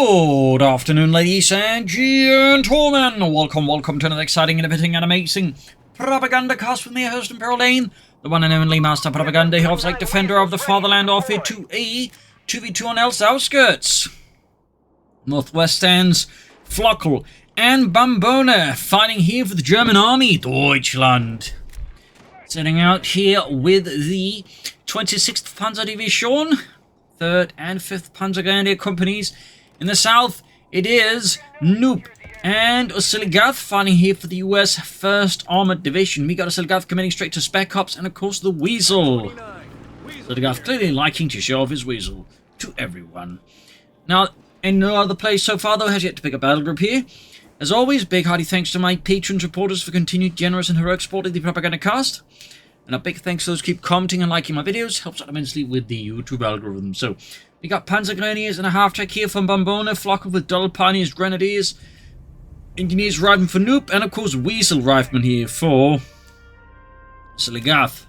Good afternoon, ladies and gentlemen. Welcome to another exciting, innovating, and amazing Propagandacast with me, host Imperial Lane, the one and only Master Propaganda, Elst like defender of the fatherland, offered to a 2v2 on Elst Outskirts. Northwest stands Flokl and Bambone fighting here for the German army, Deutschland. Setting out here with the 26th Panzer Division, 3rd and 5th Panzer Grenadier companies. In the south, it is Noop and Oziligath fighting here for the US 1st Armoured Division. We got Oziligath committing straight to Spec Ops, and of course the Weasel. Oziligath clearly liking to show off his Weasel to everyone. Now, in no other place so far, though, has yet to pick a battle group here. As always, big hearty thanks to my patron supporters for continued generous and heroic support of the Propagandacast. And a big thanks to those who keep commenting and liking my videos. Helps out immensely with the YouTube algorithm. So, we got Panzer Grenadiers and a half-track here from Bambone, Flokl with Dull Pioneers Grenadiers, Engineers Rifleman for Noop, and of course Weasel Rifleman here for Oziligath.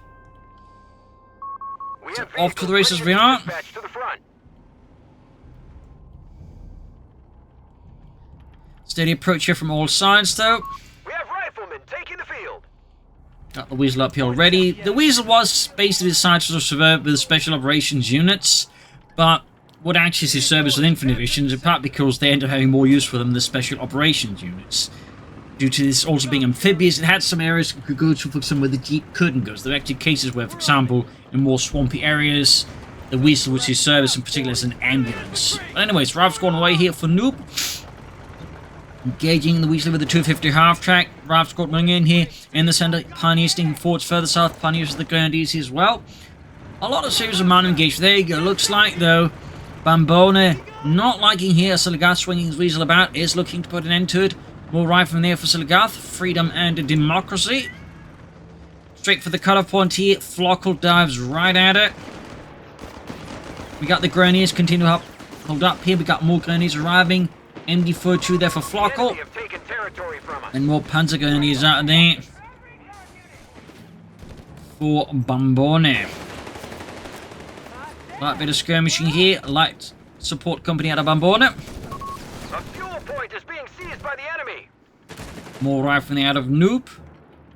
So off to the races we are. Steady approach here from all sides though. We have riflemen taking the field. Got the Weasel up here already. The Weasel was basically designed to serve with special operations units, but would actually see service with Infantry divisions, in part because they end up having more use for them than special operations units. Due to this also being amphibious, it had some areas it could go to, for example, where the Jeep couldn't go. So there are actually cases where, for example, in more swampy areas, the Weasel would see service in particular as an ambulance. But anyways, Ralph's going away here for Noop. Engaging the Weasel with the 250 half-track. Ralph's got running in here in the center. Pioneers sticking forwards further south. Pioneers with the Grenadiers as well. A lot of series of man engaged. There you go. Looks like, though, Bambone not liking here. Oziligath swinging his Weasel about. Is looking to put an end to it. More riflemen there for Oziligath. Freedom and democracy. Straight for the cutoff point here. Flokl dives right at it. We got the Grenadiers continue up. Hold up here. We got more Grenadiers arriving. MD42 there for Flokl. And more Panzer Grenadiers out of there for Bambone. Light bit of skirmishing here. Light support company out of Bambone. A fuel point is being seized by the enemy. More riflemen out of Noop.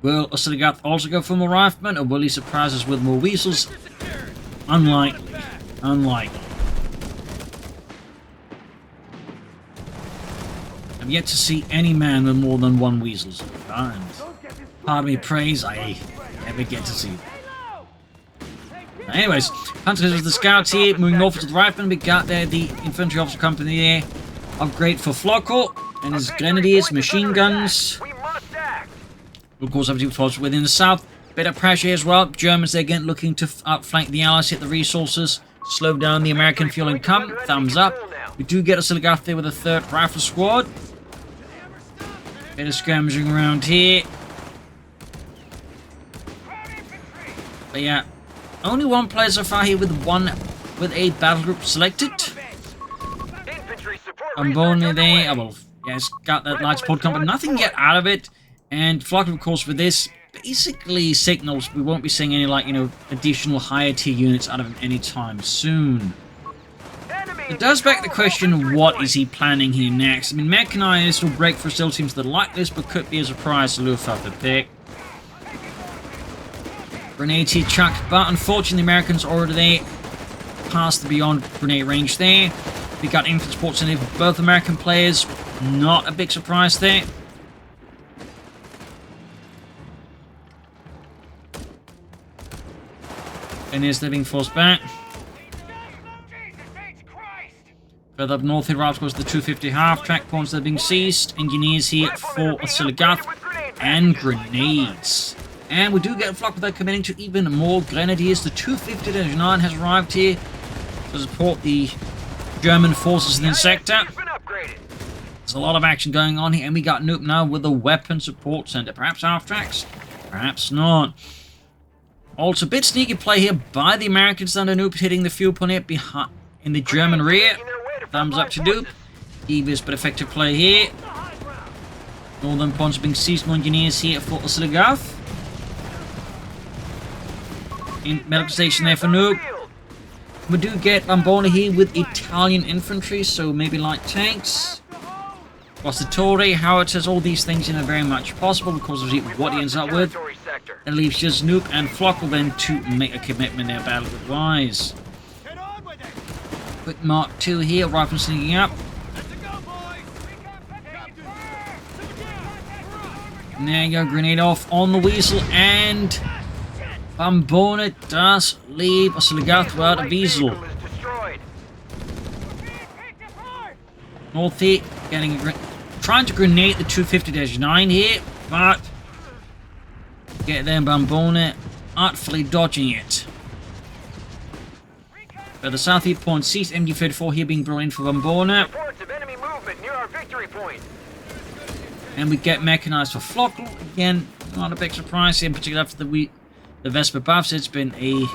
Will Oziligath also go for more riflemen, or will he surprise us with more Weasels? Unlikely. Unlikely. I've yet to see any man with more than one Weasel so far, and pardon me praise, I never get to see that. Anyways, Panzer with the scouts here, moving north to the riflemen. We got there the infantry officer company there. Upgrade for Flokl and his grenadiers, machine guns. Of course, obviously, forces within the south. Bit of pressure as well. Germans again looking to outflank the Allies, hit the resources, slow down the American fuel and come. Thumbs up. We do get Oziligath there with a 3rd rifle squad. Bit of skirmishing around here. But yeah, only one player so far here with a battle group selected. Bambone there. Oh, well, yes, got that light support company. Nothing yet out of it. And Flokl, of course, with this, basically signals we won't be seeing any, like, additional higher tier units out of him anytime soon. It does beg the question, what is he planning here next? I mean, Mechanized will break for still seems to like this, but could be a surprise to Luftwaffe pick. Grenade here chucked, but unfortunately the Americans already there, past the beyond grenade range there. We got infantry supports in there for both American players. Not a big surprise there. And they're being forced back. Further up north here, of course, the 250 half-track points that are being seized. Engineers here for Oziligath and grenades. And we do get a Flokl that committing to even more grenadiers. The 250 Division 9 has arrived here to support the German forces in the sector. There's a lot of action going on here, and we got Noop now with a weapon support center. Perhaps half-tracks? Perhaps not. Also, a bit sneaky play here by the Americans under Noop, hitting the fuel point here behind in the German rear. Thumbs up to Noop. Devious but effective play here. Northern points being seized. More engineers here for Oziligath. In medical station there for Noop. We do get Bambone here with Italian infantry, so maybe light tanks. Guastatori, howitzers, all these things are very much possible because of what he ends up with. It leaves just Nuke and Flokl then to make a commitment there battlefield-wise. Quick Mark 2 here, rifle sneaking up. And there you go, grenade off on the Weasel, and Bambone does leave Oziligath without a Weasel. Northy getting trying to grenade the 250-9 here, but get there, Bambone artfully dodging it. But the southeast point sees MG34 here being brought in for Bambone. And we get Mechanized for Flokl. Again, not a big surprise here, in particular after the Vesper buffs. It's been a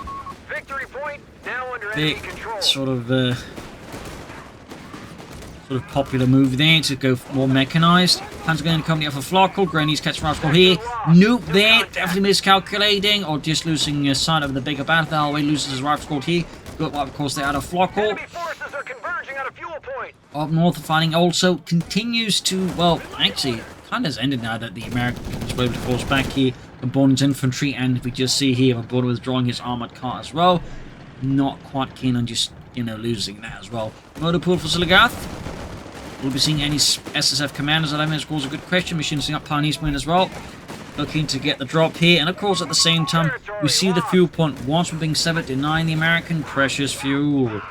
big sort of popular move there to go more Mechanized. Panzer going to come here for Flokl. Granny's catch Rascal here. Nope there, definitely miscalculating or just losing sight of the bigger battle. That way loses his rifle squad here. But of course they're out of Flokl. Up north, the fighting also continues to, well, actually, kind of has ended now that the Americans were able to force back here Bambone's infantry, and we just see here Bambone withdrawing his armored car as well. Not quite keen on just, you know, losing that as well. Motor pool for Oziligath. We'll be seeing any SSF commanders. I don't think it's a good question. Machining up Pioneer's Moon as well. Looking to get the drop here, and of course at the same time we see the fuel point once we're being severed, denying the American precious fuel.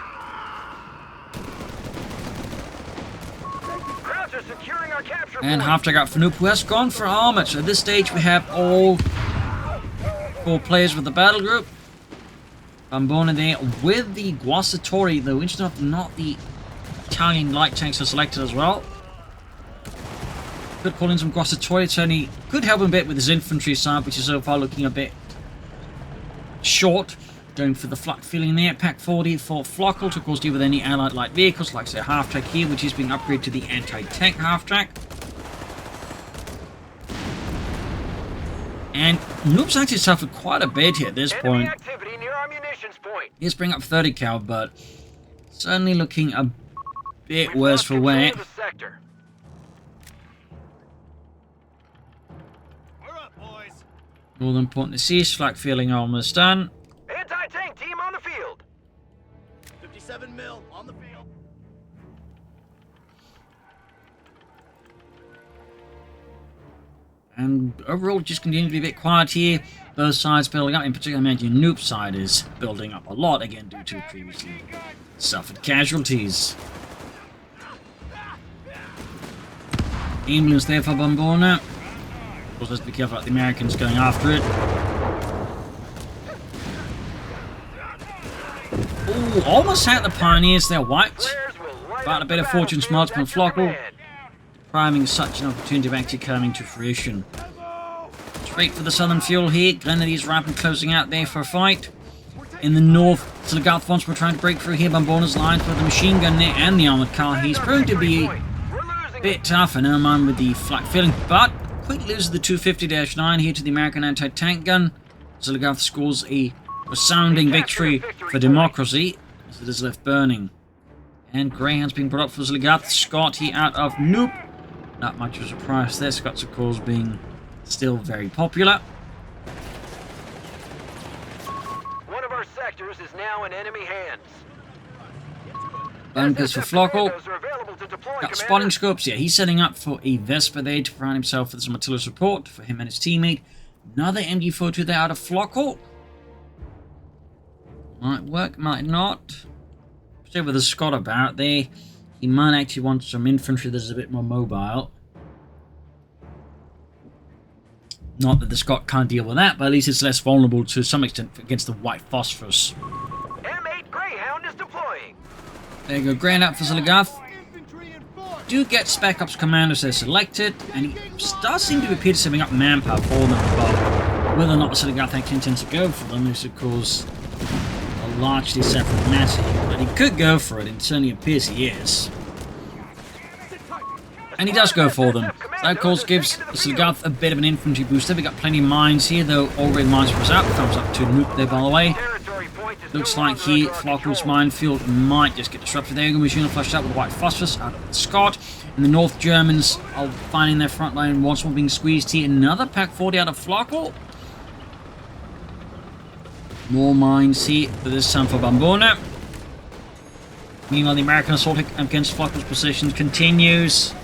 And half-track out for Noop, who has gone for Armoured. So at this stage we have all 4 players with the battle group. Bambone there with the Guastatori, though interesting enough, not the Italian light tanks are selected as well. Could call in some Guastatori, certainly could help him a bit with his infantry side, which is so far looking a bit short. Going for the flak feeling there. Pack 40 for Flokl to of course deal with any allied light vehicles, like say half-track here, which is being upgraded to the anti-tank half-track. And Noop's actually suffered quite a bit here at this point. He's bringing up 30 cal, but certainly looking a bit worse for wear. Northern point to cease, flak feeling almost done. Anti-tank team on the field. 57 mil on the field. And overall, just continue to be a bit quiet here. Both sides building up. In particular, I imagine Noop's side is building up a lot, again, due to previously suffered casualties. Ambulance there for Bambone. Of course, let's be careful about the Americans going after it. Ooh, almost had the Pioneers there wiped. But a bit of fortune's marked from Flokl, priming such an opportunity of actually coming to fruition. Straight for the southern fuel here. Grenadiers rapidly closing out there for a fight. In the north, Oziligath once we're trying to break through here. Bambone's line for the machine gun there and the armored car. He's proving to be a bit tougher, never mind with the flak filling, but quick loses the 250-9 here to the American anti-tank gun. Oziligath scores a resounding victory for democracy as it is left burning. And Greyhound's being brought up for Oziligath. Scott here out of Noop. Not much of a surprise there. Scott's of course being still very popular. One of our sectors is now in enemy hands. Bunkers for Flokl. Got spotting scopes. Yeah, he's setting up for a Vesper there to provide himself with some artillery support for him and his teammate. Another MG42 there out of Flokl. Might work, might not. Stay with the Scott about there. He might actually want some infantry that's a bit more mobile. Not that the Scott can't deal with that, but at least it's less vulnerable to some extent against the white phosphorus. M8 Greyhound is deploying. There you go, Grand up for Oziligath. Do get Spec Ops commanders there selected, and he does seem to appear to setting up manpower for them, but whether or not Oziligath actually intends to go for them is of course a largely separate matter. But he could go for it, and it certainly appears he is. And he does go for them. That of course gives Oziligath a bit of an infantry booster. We've got plenty of mines here, though already mines was out. Thumbs up to Noop there, by the way. Looks like here, Flokl's minefield might just get disrupted. There, machine gun flushed out with white phosphorus out of Scott. In the north, Germans are finding their front line once more being squeezed here. Another Pack 40 out of Flokl. More mines here, but this time for Bambone. Meanwhile, the American assault against Flokl's positions continues.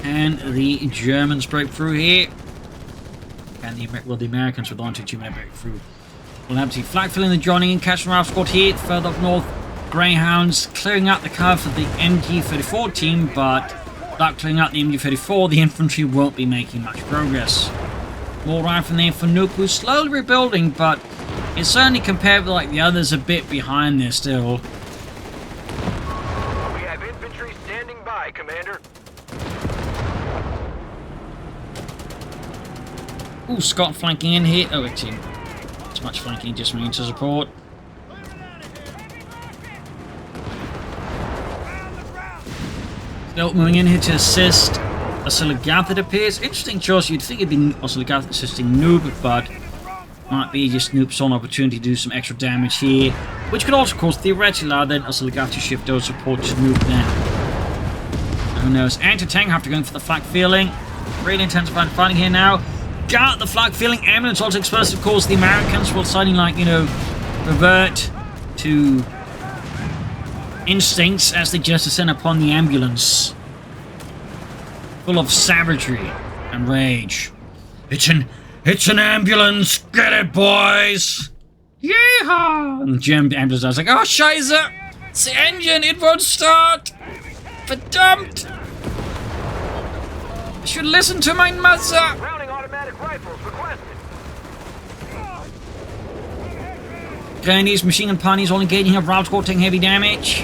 And the Germans break through here. And the Americans with on to 2 minute breakthrough. We'll have to see flag filling the joining in catch from our squad here. Further up north, Greyhounds clearing out the cover for the MG34 team, but without clearing out the MG34, the infantry won't be making much progress. More rifle there for Noop, who's slowly rebuilding, but it's certainly compared with like the others a bit behind there still. We have infantry standing by, Commander. Ooh, Scott flanking in here. Oh, actually, it's much flanking, just moving to support. Still moving in here to assist Oziligath, it appears. Interesting choice. You'd think it'd be Oziligath assisting Noob, but might be just Noob's own opportunity to do some extra damage here, which could also, of course, theoretically allow then Oziligath to shift those support to Noob then. Who knows? Anti-tank after going for the flak feeling. Really intensifying fighting here now. Got the flak feeling. Ambulance also exposed, of course. The Americans will suddenly, like, you know, revert to instincts as they just descend upon the ambulance. Full of savagery and rage. It's an ambulance! Get it, boys! Yeehaw! And the German ambulance is like, oh, scheiße! It's the engine! It won't start! Verdammt! I should listen to my mother! Rounding automatic rifles requested. Grenadiers, machine gun ponies all engaging here. Route squad taking heavy damage.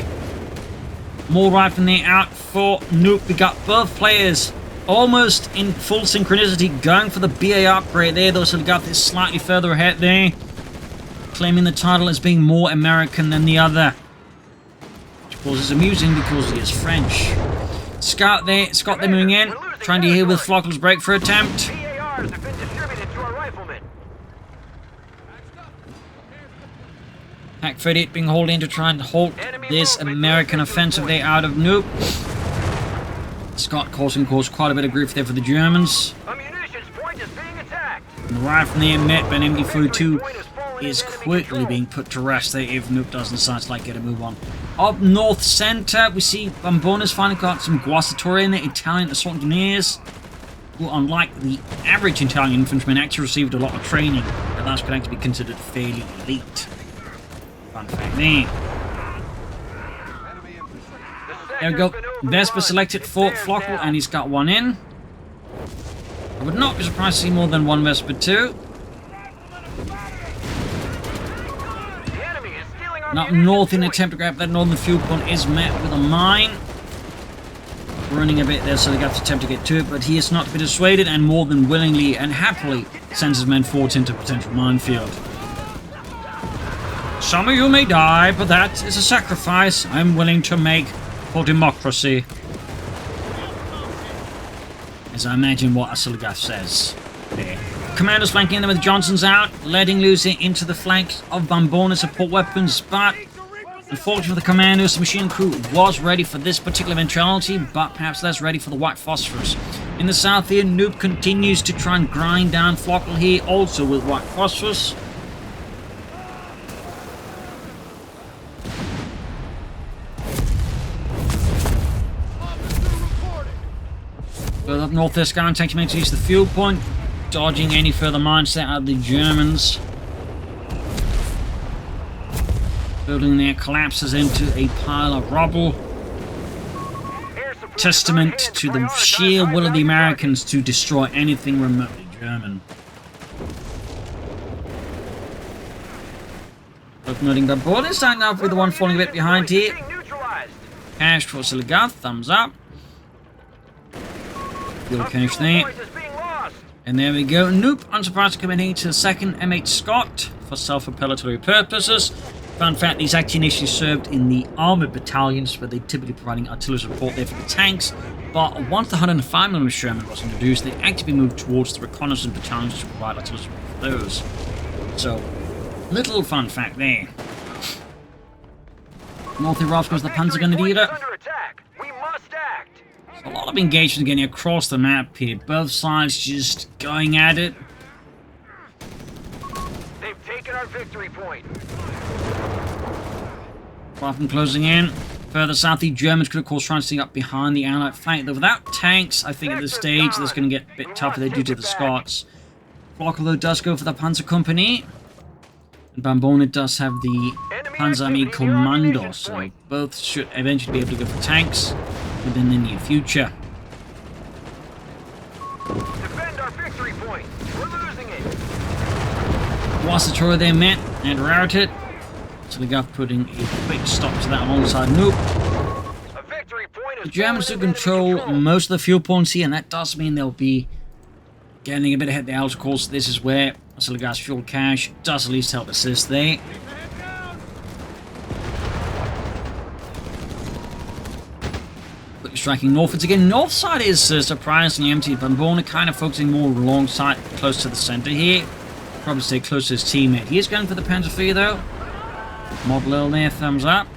More rifle there out for Nuke. We got both players almost in full synchronicity going for the BA upgrade there. Those who got this slightly further ahead there. Claiming the title as being more American than the other. Which of course is amusing because he is French. Scott there moving in. Trying to deal with Flokl's breakthrough attempt. PARs have been distributed to our riflemen. Pack 38 being hauled in to try and halt this American offensive there out of Noop. Scott causing quite a bit of grief there for the Germans. A munitions point is being attacked. And the rifle there met by an MD42 is quickly being put to rest there if Noop doesn't decide to like get a move on. Up north center, we see Bambone's finally got some Guastatori in there, Italian assault engineers, who, unlike the average Italian infantryman, actually received a lot of training, and thus could actually be considered fairly elite. Fun fact there. There we go. Vesper selected for Flokl, and he's got one in. I would not be surprised to see more than one Vesper too. Up north in an attempt to grab that northern fuel point is met with a mine. Running a bit there, so they got to attempt to get to it, but he is not to be dissuaded and more than willingly and happily sends his men forward into a potential minefield. Some of you may die, but that is a sacrifice I'm willing to make for democracy. As I imagine what Oziligath says there. Commanders flanking them with Johnson's out, letting loose into the flanks of Bambone support weapons, but unfortunately for the Commandos, the machine crew was ready for this particular eventuality, but perhaps less ready for the white phosphorus. In the south here, Noob continues to try and grind down Flokl here, also with white phosphorus. Further up north, this guy takes to use the fuel point, dodging any further mines set out of the Germans. Building there collapses into a pile of rubble. Testament to the sheer will of the Americans to destroy anything remotely German. Noting Bambone is starting off with the one falling a bit behind here. Cash for Oziligath, thumbs up. Fuel cache there. And there we go. Noop, unsurprised, committing to the second M8 Scott for self-appellatory purposes. Fun fact, these actually initially served in the armoured battalions, where they typically providing artillery support there for the tanks. But once the 105mm Sherman was introduced, they actually moved towards the reconnaissance battalions to provide artillery support for those. So, little fun fact there. North Iraq goes the Panzer Grenadier. Under attack. We must act. A lot of engagement getting across the map here. Both sides just going at it. They've taken our victory point. Far from closing in. Further south, the Germans could of course try and sneak up behind the Allied flank. Though without tanks, I think at this stage that's going to get a bit tougher there due to the Scots. Flokl though does go for the Panzer Company. And Bambone does have the Panzer Army Commando, so both should eventually be able to go for tanks within the near future. Defend our victory point. We're losing it. Whilst the Troy they met and routed, Oziligath putting a quick stop to that alongside Noop. A victory point is The Germans do control most of the fuel points here, and that does mean they'll be getting a bit ahead there. Of course, this is where Oziligath's fuel cache does at least help assist there. Quick striking northwards again. North side is surprisingly empty. Bambone kind of focusing more alongside, close to the center here. Probably stay close to his teammate. He is going for the Panzer III though. Model L there, thumbs up.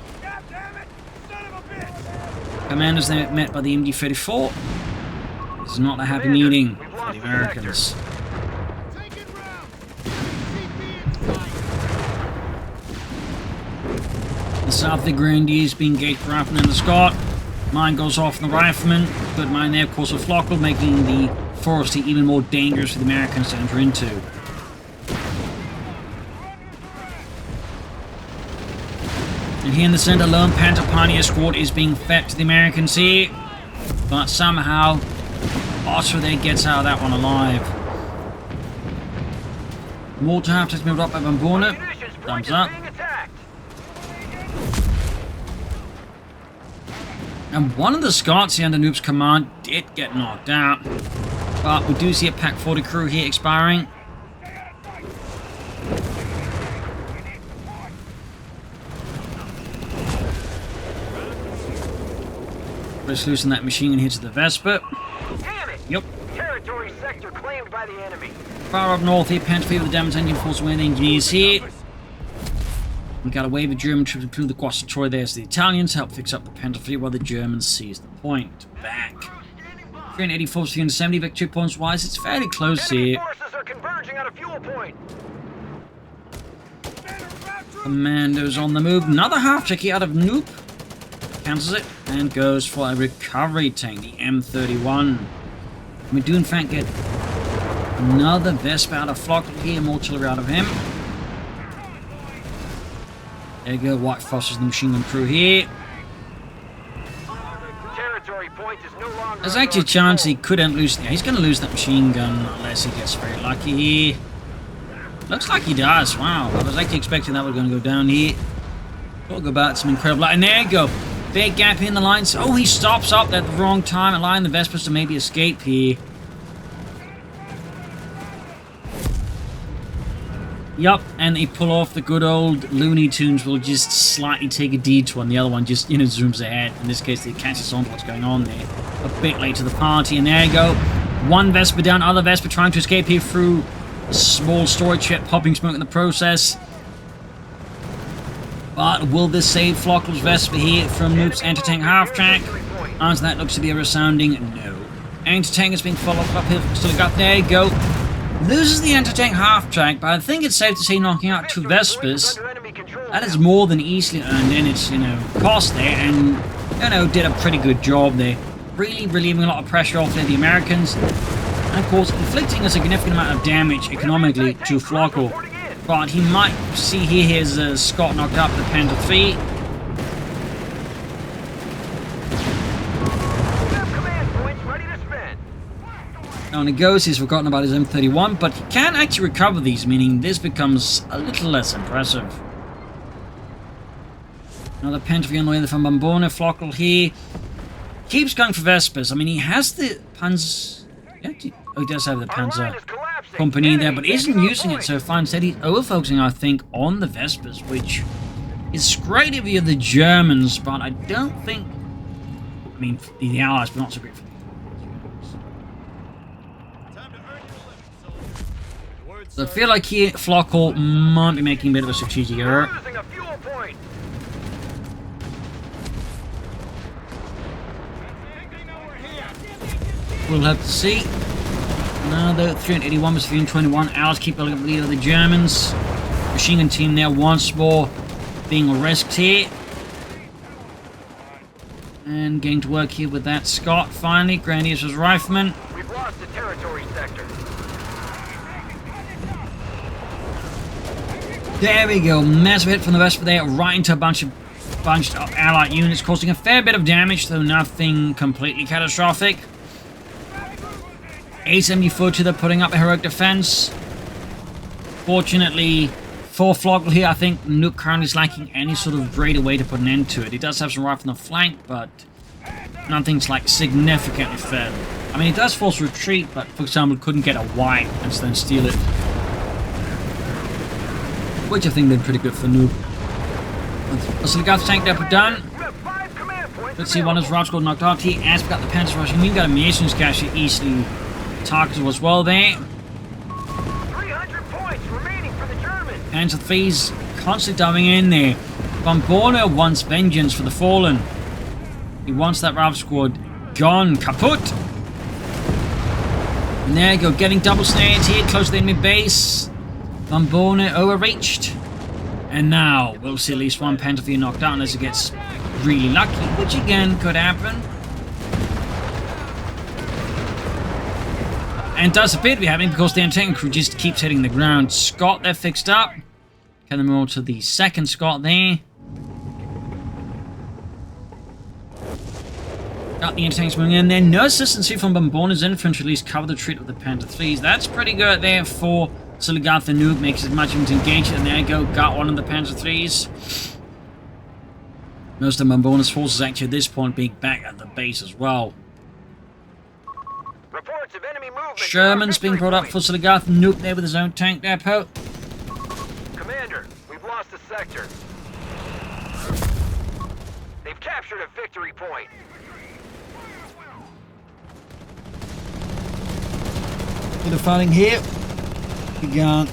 Commanders there met by the MD-34. It's not a happy meeting for the Americans. The south, the Grenadiers being engaged riflemen and the Scot. Mine goes off on the rifleman. Good mine there, of course, with Flokl, making the forest even more dangerous for the Americans to enter into. And here in the center, lone Panther Pioneer squad is being fed to the Americans here. But somehow, Otter there gets out of that one alive. Water half just moved up by Bambone. Thumbs up. And one of the Scots here under Noop's command did get knocked out. But we do see a Pack 40 crew here expiring. Let's loosen that machine gun here to the Vesper. Damn it! Yep. Territory sector claimed by the enemy. Far up north here, Panther with the damage engine force away the engineers here. We got a wave of German troops including the Quas Troy there, so the Italians help fix up the Panther fleet while the Germans seize the point. Back. 384 to 370 victory points wise, it's fairly close Enemy here. forces are converging on a fuel point. Commandos on the move. Another half check here out of Noop. Cancels it and goes for a recovery tank, the M31. We do in fact get another Vespa out of Flokl here, more artillery out of him. There you go, White Fosters the machine gun crew here. Territory point is no longer. There's actually a chance he couldn't lose. Yeah, he's going to lose that machine gun unless he gets very lucky here. Looks like he does. Wow, I was actually expecting that was going to go down here. We'll go back to some incredible light. And there you go. Big gap in the lines. Oh, he stops up at the wrong time, allowing the Vespers to maybe escape here. Yup, and they pull off the good old Looney Tunes will just slightly take a detour, and the other one just, zooms ahead. In this case, they catches on to what's going on there. A bit late to the party, and there you go. One Vesper down, other Vesper trying to escape here through a small storage shed, popping smoke in the process. But will this save Flokl's Vesper here from Noop's anti-tank half-track? Answer that looks to be a resounding no. Anti-tank is being followed up here from Oziligath. There you go. Loses the anti-tank half-track, but I think it's safe to say knocking out two Vespers. That is more than easily earned in its, cost there, and, did a pretty good job there. Really relieving a lot of pressure off there, the Americans. And, of course, inflicting a significant amount of damage economically to Flokl. But he might see here his Scot knocked up the Panther III. Now on he goes, he's forgotten about his M31, but he can actually recover these, meaning this becomes a little less impressive. Another Panther III on the way from Bambone. Flokl here keeps going for Vespers. I mean, he has the Panzer... he does have the Panzer Company there, but isn't using it so far. Instead, he's over-focusing, I think, on the Vespers, which is great if you're the Germans, but I don't think... I mean, the Allies, but not so great for the Germans. So I feel like here, Flokl might be making a bit of a strategic error. Losing a fuel point. We'll have to see. No, though, 381 was 321. Ours keep building up the lead of the Germans. Machine gun team there once more being risked here. And getting to work here with that Scott finally. Grenadiers was Rifleman. We've lost the territory sector. There we go. Massive hit from the West there, right into a bunch of allied units, causing a fair bit of damage, though nothing completely catastrophic. 874 to the putting up a heroic defense. Fortunately for Flokl here, I think Nuke currently is lacking any sort of greater way to put an end to it. He does have some rifle on the flank, but nothing's like significantly fed. I mean, he does force retreat, but for example, couldn't get a wipe and then steal it. Which I think did pretty good for Nuke. Oziligath tank depot done. Let's see, one of his routes got knocked out. He has got the Panzer Russian. You've got a Mason's cache easily targeted as well there. 300 points remaining for the Germans. Panzer III's constantly diving in there. Bambone wants vengeance for the fallen. He wants that Ralph squad gone, kaput. And there you go, getting double snared here, close to the enemy base. Bambone overreached. And now we'll see at least one Panzer IV knocked out unless it gets really lucky, which again could happen. And does appear to be happening because the anti-tank crew just keeps hitting the ground. Scott, they're fixed up. Can they move to the second Scott there? Got the anti-tanks moving in there. No assistance here from Bambone's infantry, at least cover the retreat of the Panzer IIIs. That's pretty good there for Oziligath. The Nuke makes it much of to engage it. And there you go, got one of the Panzer IIIs. Most of Bambone's forces actually at this point being back at the base as well. Reports of enemy movement. Sherman's being brought up for Oziligath. Nuke there with his own tank depot. Commander, we've lost the sector. They've captured a victory point. Bit of fighting here. We got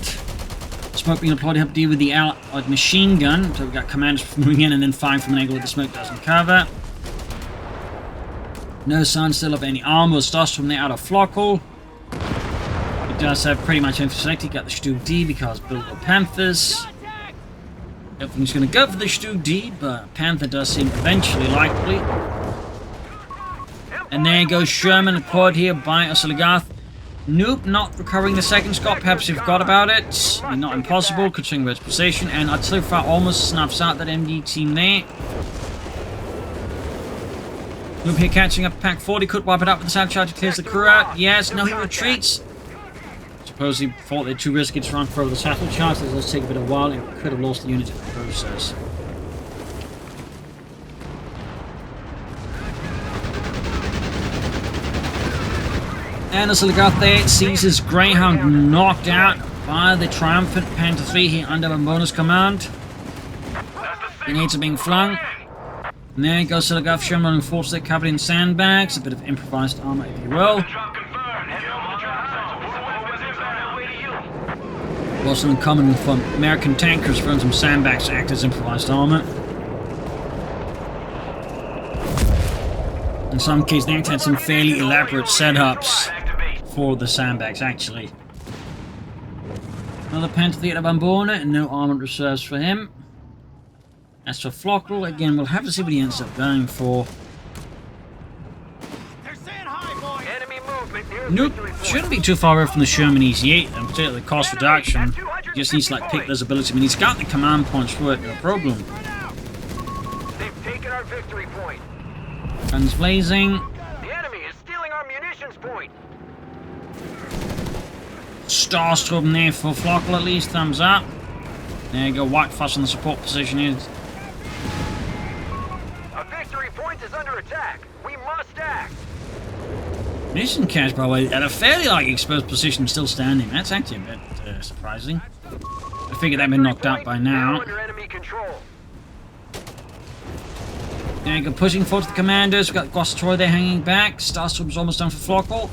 smoke being applied to help deal with the allied machine gun. So we've got commanders moving in and then firing from an angle where the smoke doesn't cover. No sign still of any armor or stuff from there out of Flokl. It does have pretty much everything selected. Got the Stu D because build the Panthers. Everything's going to go for the Stu D, but Panther does seem eventually likely. And there goes Sherman deployed here by Oziligath. Nope, not recovering the second Scott. Perhaps he forgot about it. I mean, not impossible considering its position. And artillery fire almost snaps out that MD team there. Nope here catching up Pack 40. Could wipe it up with the sound charge. Clears the crew out. Yes, no, he retreats. Suppose he thought they're too risky to run for the satchel charge. This does take a bit of a while. It could have lost the unit in the process. And Oziligath there sees his Greyhound knocked out by the triumphant Panzer III here under Bambone's command. Grenades are being flung. And there goes Oziligath, Sherman running forces there covered in sandbags. A bit of improvised armor, if you will. Also uncommon for American tankers throwing some sandbags to act as improvised armor. In some cases, they had some fairly elaborate setups for the sandbags, actually. Another Panzer III at Bambone, and no armored reserves for him. As for Flokl, again, we'll have to see what he ends up going for. Nope, shouldn't be too far away from the Sherman Easy 8, and particularly the cost reduction. He just needs to like pick those abilities. I mean, he's got the command points for it, no problem. They've taken our victory point. Guns blazing. The enemy is stealing our munitions point. Starstorm there for Flokl at least, thumbs up. There you go, White Fuss on the support position here. A victory point is under attack. We must act. Mission cache, by the way, at a fairly like exposed position, still standing. That's actually a bit surprising. I figured they'd been knocked out by now. Under enemy control. There you go, pushing forward to the commanders. We've got Troy there hanging back. Starstorm's almost done for Flokl.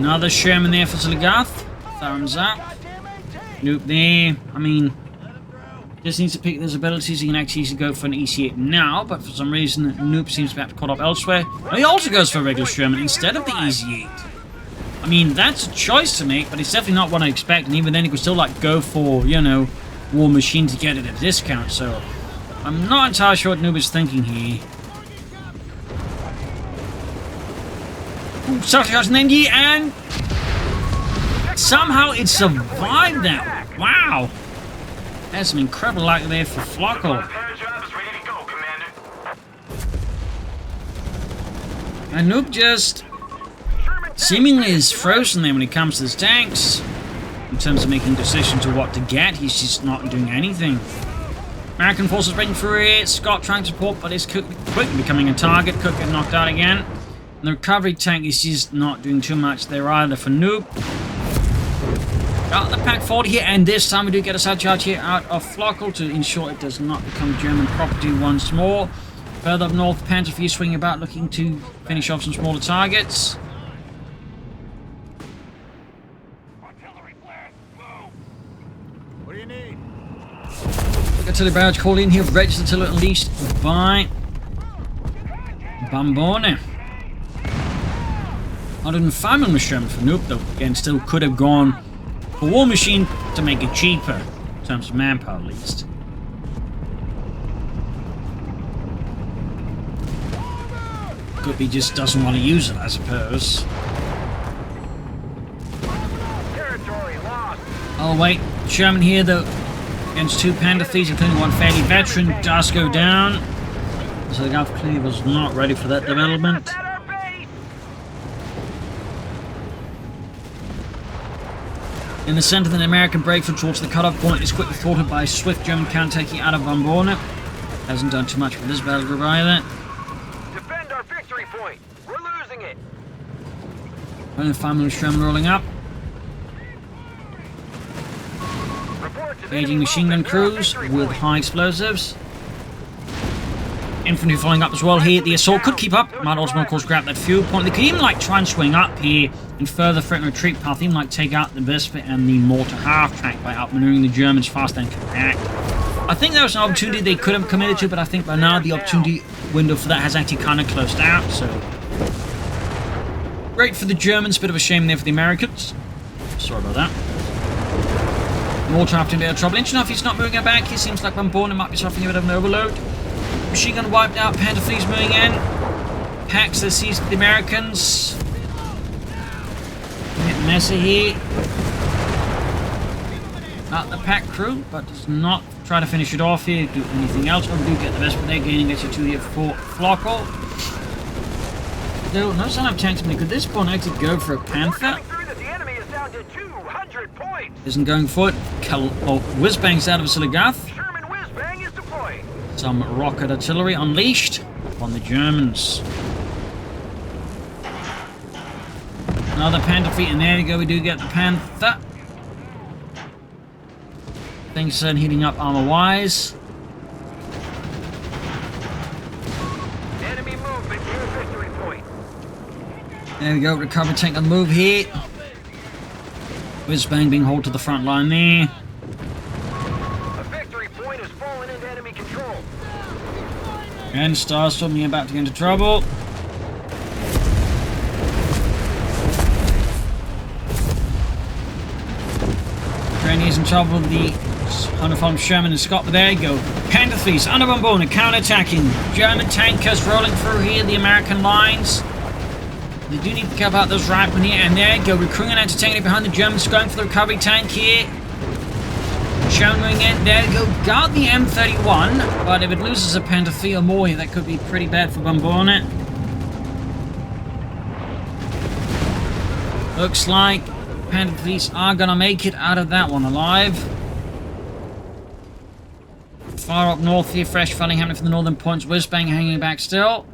Another Sherman there for Oziligath. Thumbs up. Nope there. I mean, just needs to pick those abilities. He can actually easily go for an EC8 now, but for some reason, Noob seems to have caught up elsewhere. And he also goes for a regular Sherman instead of the EC8. I mean, that's a choice to make, but it's definitely not what I expect. And even then, he could still, like, go for, you know, War Machine to get it at a discount. So, I'm not entirely sure what Noob is thinking here. Ooh, Sartios Nengi, and somehow it survived that. Wow. That's some incredible luck there for Flokl. And Noob just seemingly is frozen there when it comes to his tanks. In terms of making decisions of what to get, he's just not doing anything. American forces breaking through here. Scott trying to support, but is quickly becoming a target. Cook get knocked out again. And the recovery tank is just not doing too much there either for Noob. Got the pack forward here, and this time we do get a side charge here out of Flokl to ensure it does not become German property once more. Further up north, Panzer Division swinging about, looking to finish off some smaller targets. What do you need? Artillery barrage called in here, registered artillery unleashed by Bambone. 105mm Sherman for Noob, though. Again, still could have gone for War Machine to make it cheaper, in terms of manpower at least. Could be just doesn't want to use it, I suppose. Territory lost. Oh wait, Sherman here though, against two Panda Thieves, including one fairly veteran, does go down. So the Gulf clearly was not ready for that development. In the center, the American breakthrough towards the cutoff point is quickly thwarted by a swift German counter-taking out of Bambone. Hasn't done too much for this battle group either. Defend our victory point. We're losing it. Only 5mm Sherman rolling up. Engaging machine gun crews with high explosives. Infantry following up as well here. The assault could keep up. Might also, of course, grab that fuel point. They could even, like, try and swing up here and further threaten retreat path. Even, like, take out the Vespa and the mortar half-track by outmaneuvering the Germans faster than compact. I think there was an opportunity they could have committed to, but I think by now the opportunity window for that has actually kind of closed out, so... Great for the Germans, bit of a shame there for the Americans. Sorry about that. Mortar after a bit of trouble. Interesting enough, he's not moving it back. He seems like Bambone might be suffering a bit of an overload. Machine gun wiped out. Panther Fleet's moving in. Packs that sees the Americans. A bit messy here. Not the pack crew, but does not try to finish it off here. Do anything else. But we do get the best, but they're gaining actually 2 here for Flokl. Though, no sign of tanks, but could this point actually go for a Panther? Isn't going for it. Whizbangs out of Oziligath. Sherman Whizbang is deployed. Some rocket artillery unleashed on the Germans. Another Panther feet, and there we go. We do get the Panther. Things are heating up armor-wise. Enemy movement near victory point. There we go. Recovery tank on the move here. Whizbang being hauled to the front line there. A victory point has fallen into enemy control. And Starstorm about to get into trouble. Granny's in trouble with the Hunter Sherman and Scott, but there you go. Panther Fleet under Bambone, counter-attacking. German tankers rolling through here, the American lines. They do need to cap out those riflemen here, and there you go. Recruiting and taking it behind the Germans, going for the recovery tank here. Sherman moving in, there you go. Got the M31, but if it loses a Panther Fleet or more here, that could be pretty bad for Bambone. Looks like Panther Fleets are gonna make it out of that one alive. Far up north here, fresh fighting happening from the northern points. Whizbang hanging back still.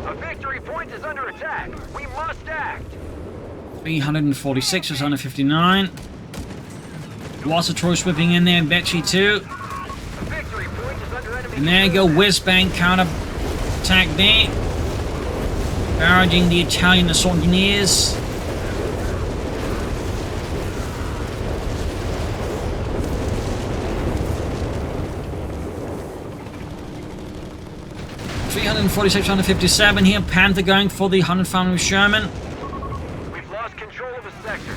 A victory point is under attack. We must act. 346 was under 59. Wassertroy whipping in there, Betchy too. A victory point is under enemy. And there you go, Whizbang counter attack there. Barraging the Italian assault engineers. 346, 157 here. Panther going for the 100 family Sherman. We've lost control of the sector.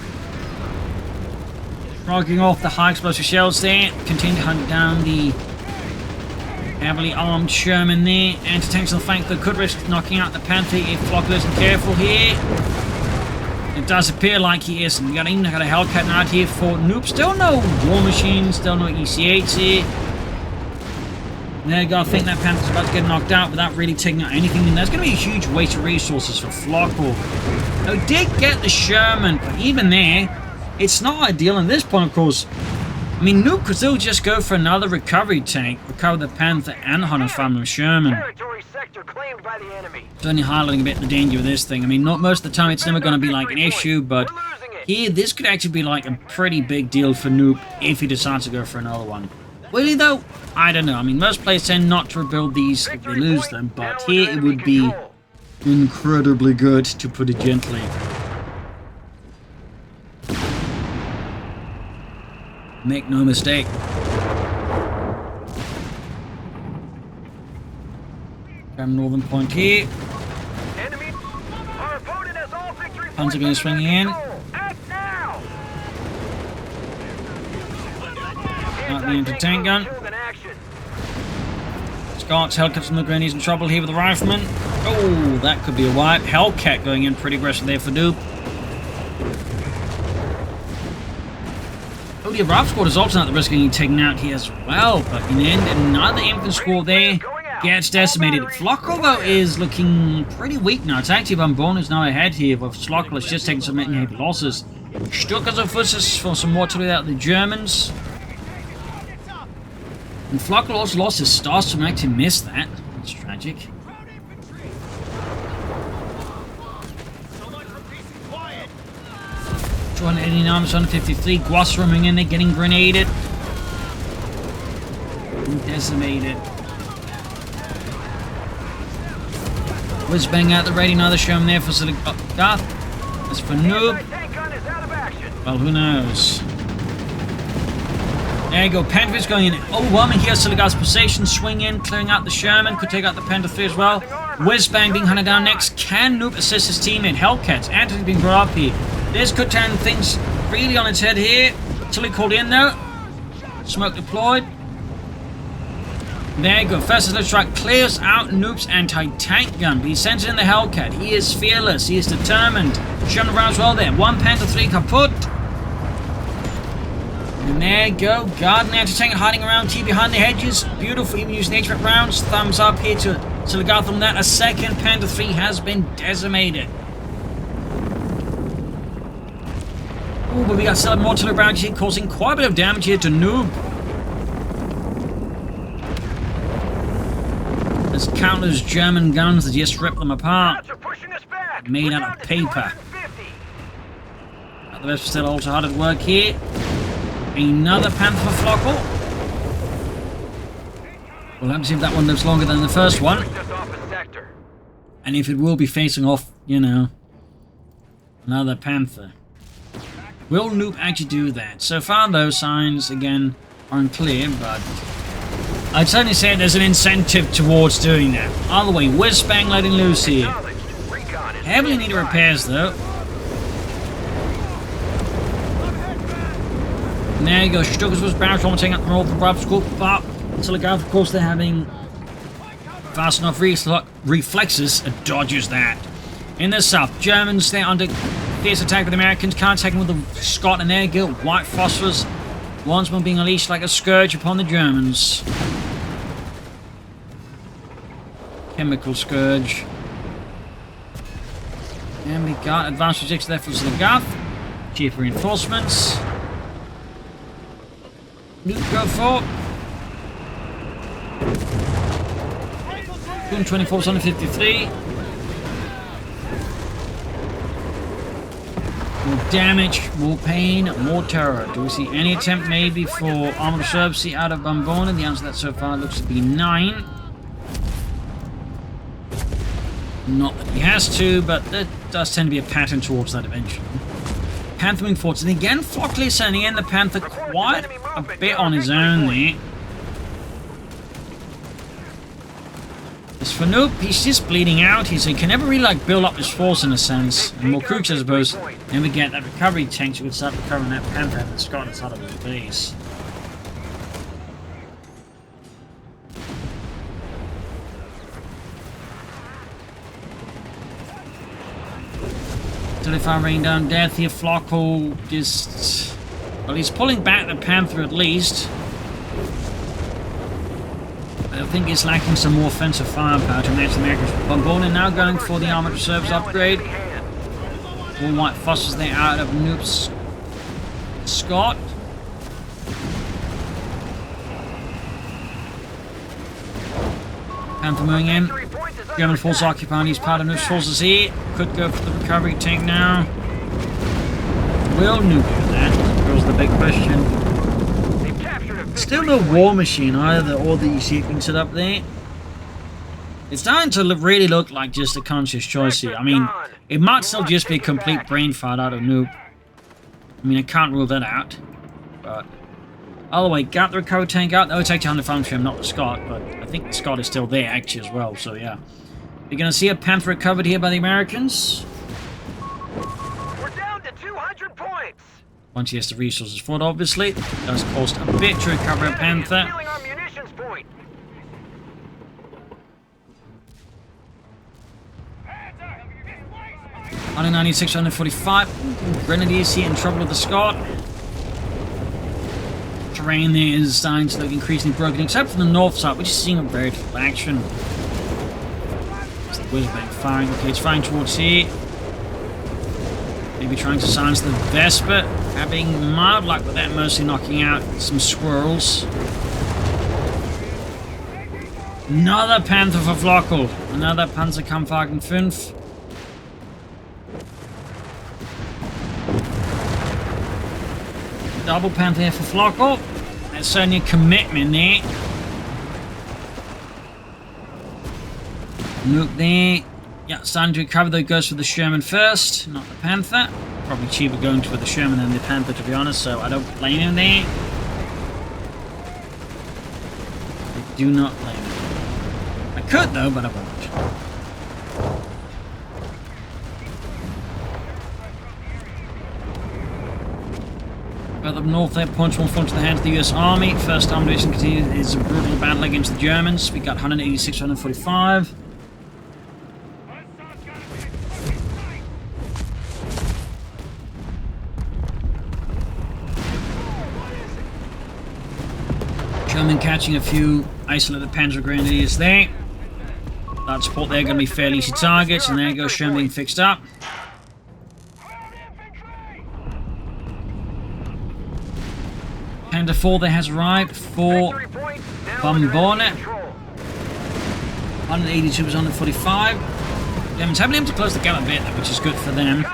Rocking off the high explosive shells there. Continue to hunt down the heavily armed Sherman there. Anti-tanks on the flank that could risk knocking out the Panther if Flokl isn't careful here. It does appear like he isn't. We got a Hellcat out here for Noob. Still no War Machines, still no EC8s here. There you go. I think that Panther's about to get knocked out without really taking out anything. And there's going to be a huge waste of resources for Flokl. Now, we did get the Sherman, but even there, it's not ideal. And at this point, of course, I mean, Noob could still just go for another recovery tank, recover the Panther and 100 family Sherman. Territory sector claimed by the enemy. It's only highlighting a bit the danger of this thing. I mean, not most of the time it's never going to be like an issue, but here, this could actually be like a pretty big deal for Noob if he decides to go for another one. Will he though? I don't know. I mean, most players tend not to rebuild these if they lose them, but here it would be incredibly good, to put it gently. Make no mistake. Northern point here. Enemy. Our opponent has all victory Panzer going to swing in. Act now. Out the anti-tank gun. Scots, Hellcats from the Grannies in trouble here with the Rifleman. Oh, that could be a wipe. Hellcat going in pretty aggressive there for Noob. Oh, the Rifle Squad is also at the risk of getting taken out here as well, but in the end, another Infantry squad there gets decimated. Flokl, though, is looking pretty weak now. It's actually Bambone is now ahead here, with Flokl has just taken some heavy losses. Stuckers of Fusses for some more to out the Germans. And Flokl also lost his stars, so I actually missed that. That's tragic. So 189, 153. Guas roaming in there, getting grenaded. And decimated. Whiz-bang out the ready, another Sherman there for Oziligath. As for Noob, well, who knows? There you go, Panther's going in. Overwhelming here, Oziligath's possession, swing in, clearing out the Sherman, could take out the Panther 3 as well. Whiz-bang being hunted down next. Can Noob assist his teammate? Hellcats, Anthony being brought up here. This could turn things really on its head here. Until he called in though. Smoke deployed. There you go. First let's strike clears out Noob's anti-tank gun, but he sends in the Hellcat. He is fearless. He is determined. Sherman around as well there. One Panther 3 kaput. And there you go. Guarding anti-tank hiding around T behind the hedges. Beautiful. Even using HVAC rounds. Thumbs up here to Oziligath on that. A second Panther 3 has been decimated. Ooh, but we got 7 more artillery rounds here, causing quite a bit of damage here to Noob. There's countless German guns that just rip them apart. Made out of paper. The rest are still also hard at work here. Another Panther for Flokl. We'll have to see if that one lives longer than the first one. And if it will be facing off, you know, another Panther. Will Noob actually do that? So far, those signs, again, are unclear, but I'd certainly say there's an incentive towards doing that. Either way, whiz-bang letting loose here. Heavily needed repairs, though. And there you go. Stuckers was barraged on taking up the Northern Rifle Squad, but Oziligath, of course, they're having fast enough reflexes and dodges that. In the south, Germans, they're under fierce attack with the Americans, can't take them with the Scot, and there you go. White phosphorus once more being unleashed like a scourge upon the Germans. Chemical scourge. And we got advanced logistics there for Oziligath. Chief reinforcements. Nuke go for 224, 153. More damage, more pain, more terror. Do we see any attempt maybe for armored service out of Bambone? The answer to that so far looks to be 9. Not that he has to, but there does tend to be a pattern towards that eventually. Panther moving forward. And again, Flokl is sending in the Panther quite a bit on his own there. As for Noop, he's just bleeding out. He can never really like build up his force in a sense. And more crooks, I suppose. Then we get that recovery tank, so we can start recovering that Panther that's got inside of his base. So if I rain down death here, Flokl just... Well, he's pulling back the Panther at least. I think he's lacking some more offensive firepower to match the Americans. Bambone now going for the Armoured Reserves upgrade. All white fusses there out of Noop's Scott. Panther moving in. German force occupying these part of Noop's forces here. Could go for the recovery tank now. Will Noop do that? That was the big question. Still no war machine either, or the EC being set up there. It's starting to really look like just a conscious choice here. I mean, it might still just be a complete brain fart out of Noop. I mean, I can't rule that out. But, oh wait, got the recovery tank out. Oh, it's actually on the Infantry, not the Scott, but I think the Scott is still there actually as well, so yeah. You're going to see a Panther recovered here by the Americans. We're down to 200 points. Once he has the resources for it, obviously. It does cost a bit to recover a Panther. Stealing our munitions point. 196, 145. Grenadiers here in trouble with the Scott. Terrain there is starting to look increasingly broken, except for the north side, which is seeing a very little action. It's the Whizbang firing. Okay, it's firing towards here. Maybe trying to silence the Vesper. Having mild luck with that, mostly knocking out some squirrels. Another Panther for Flokl. Another Panzerkampfwagen 5. Double Panther here for Flokl. That's certainly a commitment there. Noop there. Yeah, starting to recover though, goes for the Sherman first, not the Panther. Probably cheaper going for the Sherman than the Panther, to be honest, so I don't blame him there. I do not blame him. I could though, but I won't. Further up north there, points one front to the hands of the US Army. First Armoured Division continues its brutal battle against the Germans. We got 186, 145. German catching a few isolated Panzer Grenadiers there. That support there going to be fairly easy targets, and there goes Sherman being fixed up. Panther 4 there has arrived for Bambone. 182 was 145. Germans have been able to close the gap a bit, which is good for them.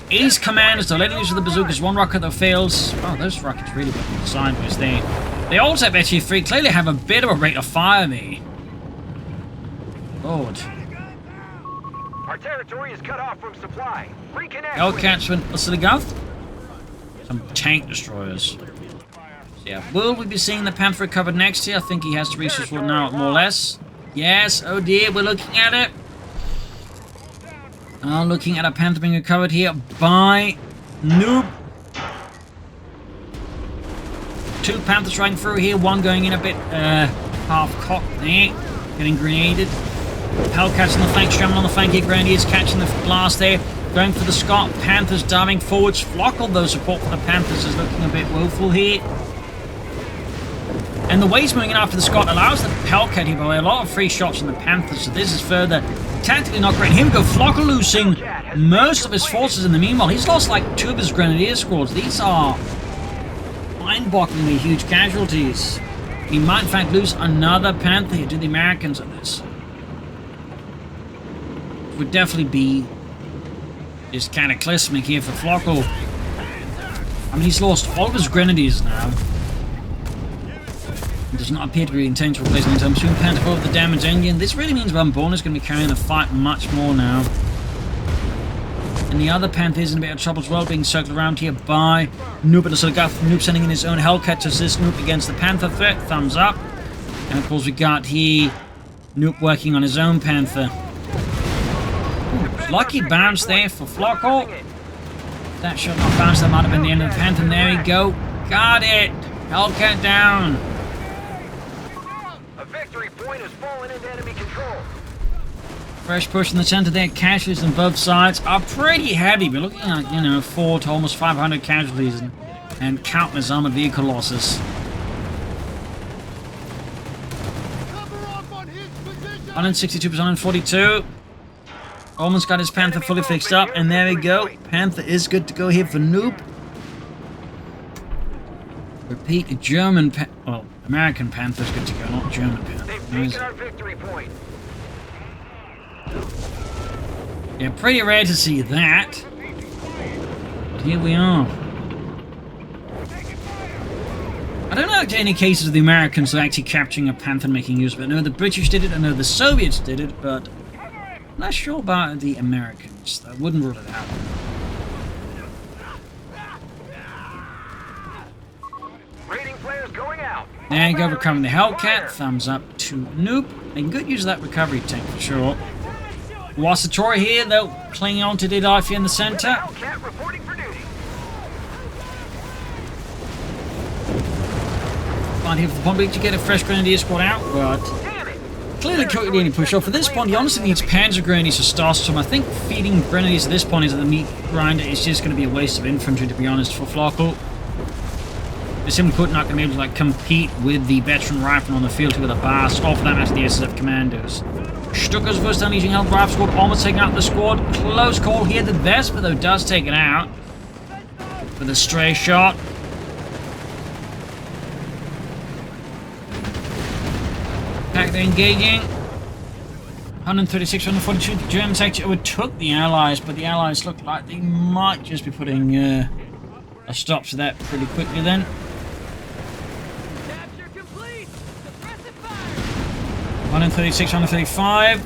East commanders, though, letting loose with the bazookas. One rocket that fails. Oh, those rockets really went sideways there. They also have SU-3 clearly have a bit of a rate of fire there. Lord. Our territory is cut off from supply. Reconnect. Hellcats from Oziligath. Some tank destroyers. So yeah, will we be seeing the Panther recovered next here? I think he has the resource for it now, more or less. Yes, oh dear, we're looking at it. Looking at a Panther being recovered here by Noop. Two Panthers riding through here, one going in a bit half-cocked there, getting grenaded. Hellcats on the flank, Sherman on the flank here, Grenadiers catching the blast there, going for the Scott, Panthers diving forwards. Flokl, though, support for the Panthers is looking a bit woeful here. And the way he's moving in after the Scott allows the Hellcat here by a lot of free shots on the Panthers, so this is further tactically not great. Here we go, Flokl losing most of his forces in the meanwhile. He's lost like 2 of his Grenadier squads. These are mind-bogglingly huge casualties. He might in fact lose another Panther here to the Americans on this. It would definitely be just cataclysmic here for Flokl. I mean, he's lost all of his Grenadiers now. It does not appear to be intentional replacement anytime soon. Panther over the damaged engine. This really means Bambone is going to be carrying the fight much more now. And the other Panther is in a bit of trouble as well, being circled around here by Noop and Oziligath. Noop sending in his own Hellcat to assist Noop against the Panther threat. Thumbs up. And of course we got here Noop working on his own Panther. Ooh, lucky bounce there for Flokl. That should not bounce. That might have been the end of the Panther. And there we go. Got it. Hellcat down. A victory point has fallen into enemy control. Fresh push in the center there. Casualties on both sides are pretty heavy. We're looking at, you know, 4 to almost 500 casualties and countless armored vehicle losses. 162%, 142. Almost got his Panther fully fixed up, and there we go. Panther is good to go here for Noob. Repeat, well, American Panther's good to go, not German Panther. They've taken our victory point. Yeah, pretty rare to see that. But here we are. I don't know any cases of the Americans actually capturing a Panther and making use of it. I know the British did it, I know the Soviets did it, but I'm not sure about the Americans. I wouldn't rule it out. Raiding flares going out. There you go, recovering the Hellcat. Thumbs up to Noob. Making good use of that recovery tank for sure. Wasatori here, though, clinging on to the life here in the center. Hellcat reporting for duty. Find here for the point to get a fresh Grenadier squad out, but clearly couldn't really push off. At this point, he honestly needs Panzer Grenadiers to start some. I think feeding Grenadiers at this point is the meat grinder. It's just going to be a waste of infantry, to be honest, for Flokl. They're simply put not going to be able to like compete with the veteran rifle on the field with a BAS, or for that matter, the SSF commandos. Stucker's first unleashing Hell Rifle Squad, almost taking out the squad. Close call here. The Vespa, though, does take it out with a stray shot. Back there engaging. 136, 142. The Germans actually overtook the Allies, but the Allies look like they might just be putting a stop to that pretty quickly then. Capture complete. Suppressive fire. 136, 135.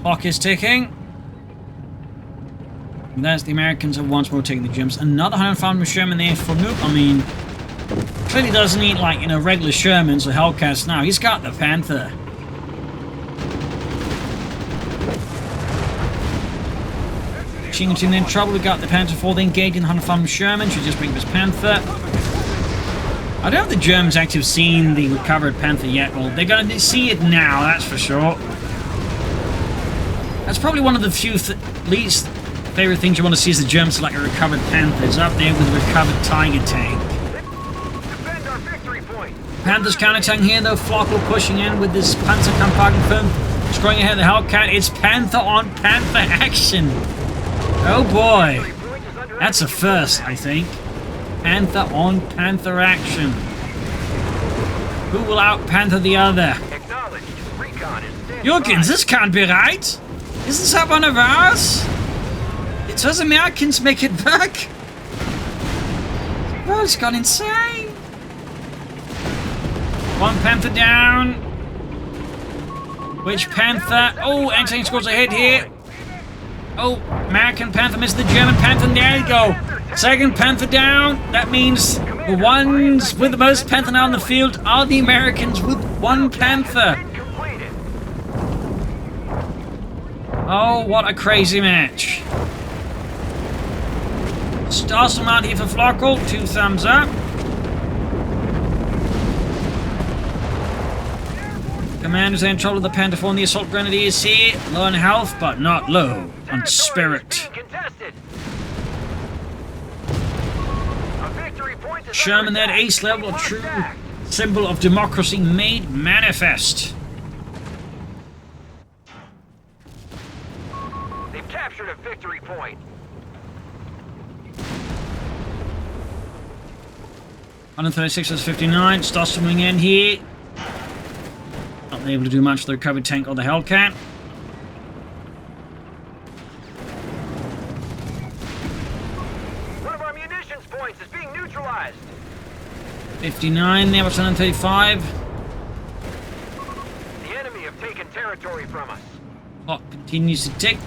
Clock is ticking. And there's the Americans have once more taken the Germans. Another 105 Sherman there for Noob. I mean, clearly doesn't need, like, you know, regular Shermans or Hellcats now. He's got the Panther. Machine team in trouble. We got the Panther 4 engaging the 105 Sherman. Should just bring this Panther. I don't know if the Germans actually have seen the recovered Panther yet. Well, they're going to see it now, that's for sure. That's probably one of the few least favorite things you want to see is the Germans like a recovered Panther. It's up there with the recovered Tiger tank. Defend our victory point. Panther's counter-tank here, though. Flokl pushing in with this Panzerkampfwagen. Scrolling ahead of the Hellcat. It's Panther on Panther action. Oh boy. That's a first, I think. Panther on Panther action. Who will out-Panther the other? Acknowledged. Recon is standing Jurgens, this can't be right. Is this up on a vase? It does Americans make it back? The world's gone insane. One Panther down. Which Panther? Oh, anti-tank squads ahead here. Oh, American Panther missed the German Panther. There you go. Second Panther down. That means the ones with the most Panther now on the field are the Americans with one Panther. Oh, what a crazy match. Awesome out here for Flokl. 2 thumbs up. Commanders are in trouble with the Panther 4 and the Assault Grenadiers here. Low on health, but not low on spirit. Sherman there at ace level, a true symbol of democracy made manifest. They've captured a victory point. 136 versus 59. Starts coming in here. Not able to do much with the recovered tank or the Hellcat. One of our munitions points is being neutralized. 59 there, what's 135? The enemy have taken territory from us. Clock continues to tick.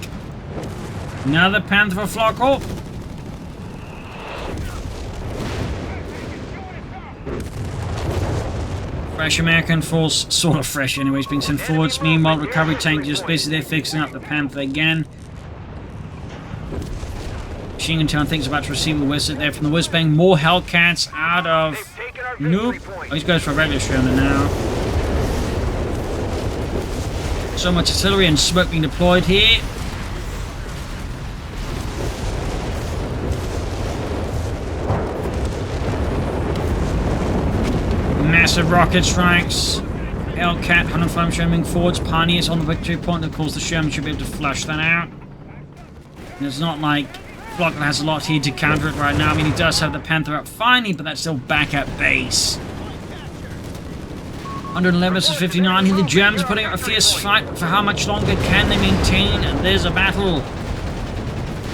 Another Panther for Flokl. Fresh American force, sort of fresh anyways, being sent forwards. Meanwhile, recovery tank just basically they're fixing up the Panther again. Machine gun town thinks about to receive a wizard there from the whiz bang. More Hellcats out of... Nope. Oh, he's going for a regular Sherman now. So much artillery and smoke being deployed here. Massive rocket strikes. Hellcat, 105 Sherman forwards. Pioneers on the victory point. Of course, the Sherman should be able to flush that out. And it's not like Flokl has a lot here to counter it right now. I mean, he does have the Panther up finally, but that's still back at base. 111 versus 59 here. The Germans are putting up a fierce fight, but for how much longer can they maintain? And there's a battle.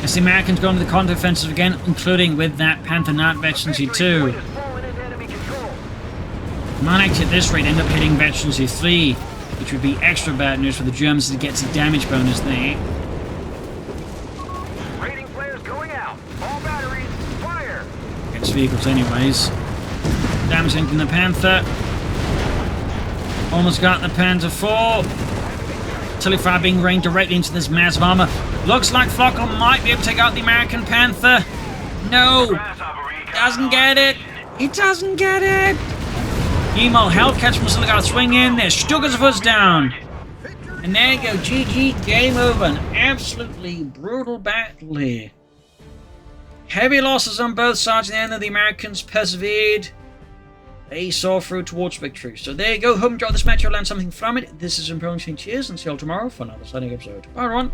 As the Americans go into the counter-offensive again, including with that Panther Night Veterancy 2. Might actually at this rate end up hitting Veterancy 3, which would be extra bad news for the Germans as it gets a damage bonus there. Rating flares going out. All batteries, fire! Against vehicles anyways. Damaging from the Panther. Almost got the Panzer 4. Artillery fire being rained directly into this massive armor. Looks like Flokl might be able to take out the American Panther. No! Doesn't get it! He doesn't get it! Meanwhile, Hellcats from Oziligath swing in there. Stucker's down. And there you go. GG. Game over. An absolutely brutal battle here. Heavy losses on both sides. In the end, the Americans persevered. They saw through towards victory. So there you go. Hope you enjoyed this match. You'll learn something from it. This is Imperial. Cheers and see you all tomorrow for another exciting episode. Bye, everyone.